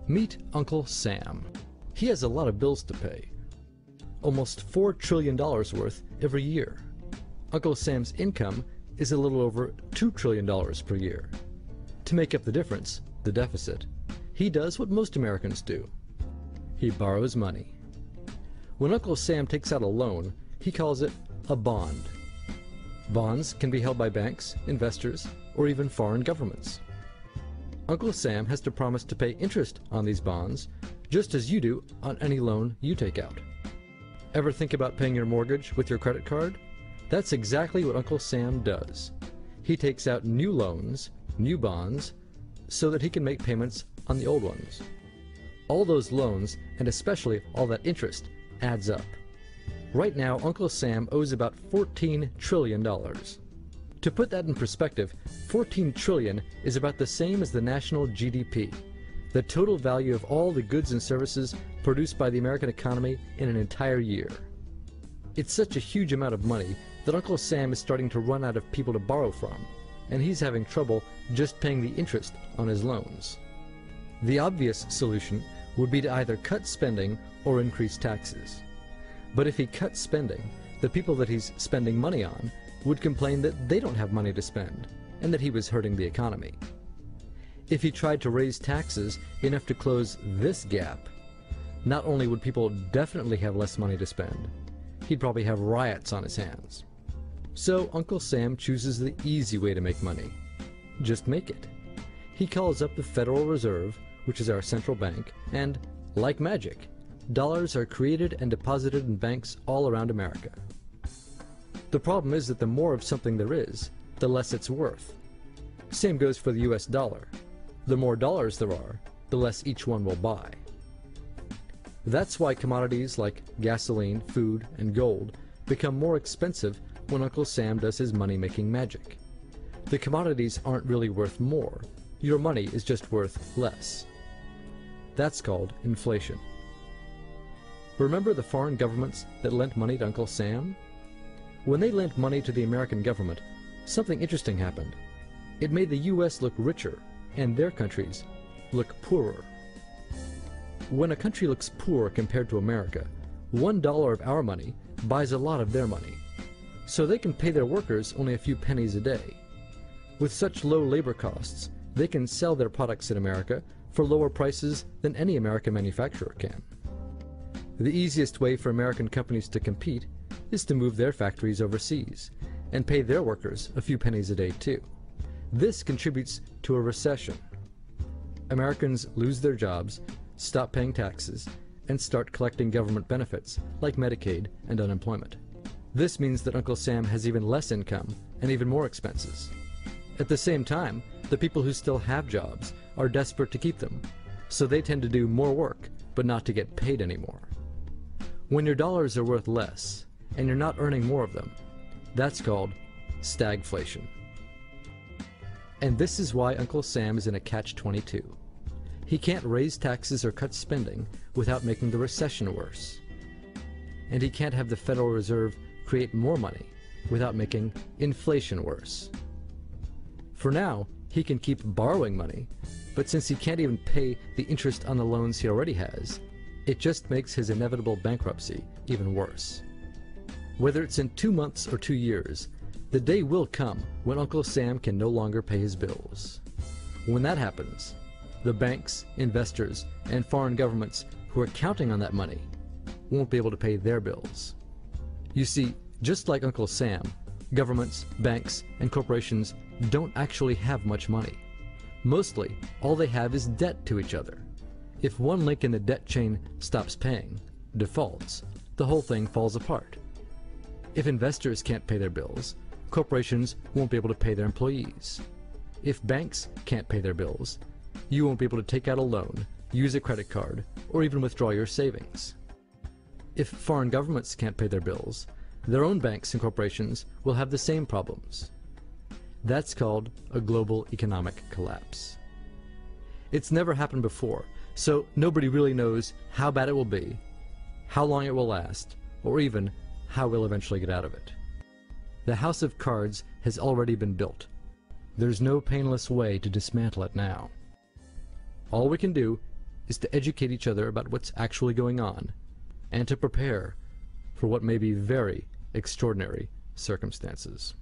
Meet Uncle Sam. He has a lot of bills to pay. Almost $4 trillion worth every year. Uncle Sam's income is a little over $2 trillion per year. To make up the difference, the deficit, he does what most Americans do. He borrows money. When Uncle Sam takes out a loan, he calls it a bond. Bonds can be held by banks, investors, or even foreign governments. Uncle Sam has to promise to pay interest on these bonds, just as you do on any loan you take out. Ever think about paying your mortgage with your credit card? That's exactly what Uncle Sam does. He takes out new loans, new bonds, so that he can make payments on the old ones. All those loans, and especially all that interest, adds up. Right now, Uncle Sam owes about $14 trillion. To put that in perspective, 14 trillion is about the same as the national GDP, the total value of all the goods and services produced by the American economy in an entire year. It's such a huge amount of money that Uncle Sam is starting to run out of people to borrow from, and he's having trouble just paying the interest on his loans. The obvious solution would be to either cut spending or increase taxes. But if he cuts spending, the people that he's spending money on would complain that they don't have money to spend, and that he was hurting the economy. If he tried to raise taxes enough to close this gap, not only would people definitely have less money to spend, he'd probably have riots on his hands. So Uncle Sam chooses the easy way to make money. Just make it. He calls up the Federal Reserve, which is our central bank, and, like magic, dollars are created and deposited in banks all around America. The problem is that the more of something there is, the less it's worth. Same goes for the US dollar. The more dollars there are, the less each one will buy. That's why commodities like gasoline, food, and gold become more expensive when Uncle Sam does his money-making magic. The commodities aren't really worth more. Your money is just worth less. That's called inflation. Remember the foreign governments that lent money to Uncle Sam? When they lent money to the American government, something interesting happened. It made the US look richer, and their countries look poorer. When a country looks poor compared to America, $1 of our money buys a lot of their money, so they can pay their workers only a few pennies a day. With such low labor costs, they can sell their products in America for lower prices than any American manufacturer can. The easiest way for American companies to compete is to move their factories overseas and pay their workers a few pennies a day too. This contributes to a recession. Americans lose their jobs, stop paying taxes, and start collecting government benefits like Medicaid and unemployment. This means that Uncle Sam has even less income and even more expenses. At the same time, the people who still have jobs are desperate to keep them, so they tend to do more work but not to get paid anymore. When your dollars are worth less, and you're not earning more of them, that's called stagflation. And this is why Uncle Sam is in a catch-22. He can't raise taxes or cut spending without making the recession worse. And he can't have the Federal Reserve create more money without making inflation worse. For now, he can keep borrowing money, but since he can't even pay the interest on the loans he already has, it just makes his inevitable bankruptcy even worse. Whether it's in 2 months or 2 years, the day will come when Uncle Sam can no longer pay his bills. When that happens, the banks, investors, and foreign governments who are counting on that money won't be able to pay their bills. You see, just like Uncle Sam, governments, banks, and corporations don't actually have much money. Mostly, all they have is debt to each other. If one link in the debt chain stops paying, defaults, the whole thing falls apart. If investors can't pay their bills, corporations won't be able to pay their employees. If banks can't pay their bills, you won't be able to take out a loan, use a credit card, or even withdraw your savings. If foreign governments can't pay their bills, their own banks and corporations will have the same problems. That's called a global economic collapse. It's never happened before, so nobody really knows how bad it will be, how long it will last, or even how we'll eventually get out of it. The house of cards has already been built. There's no painless way to dismantle it now. All we can do is to educate each other about what's actually going on, and to prepare for what may be very extraordinary circumstances.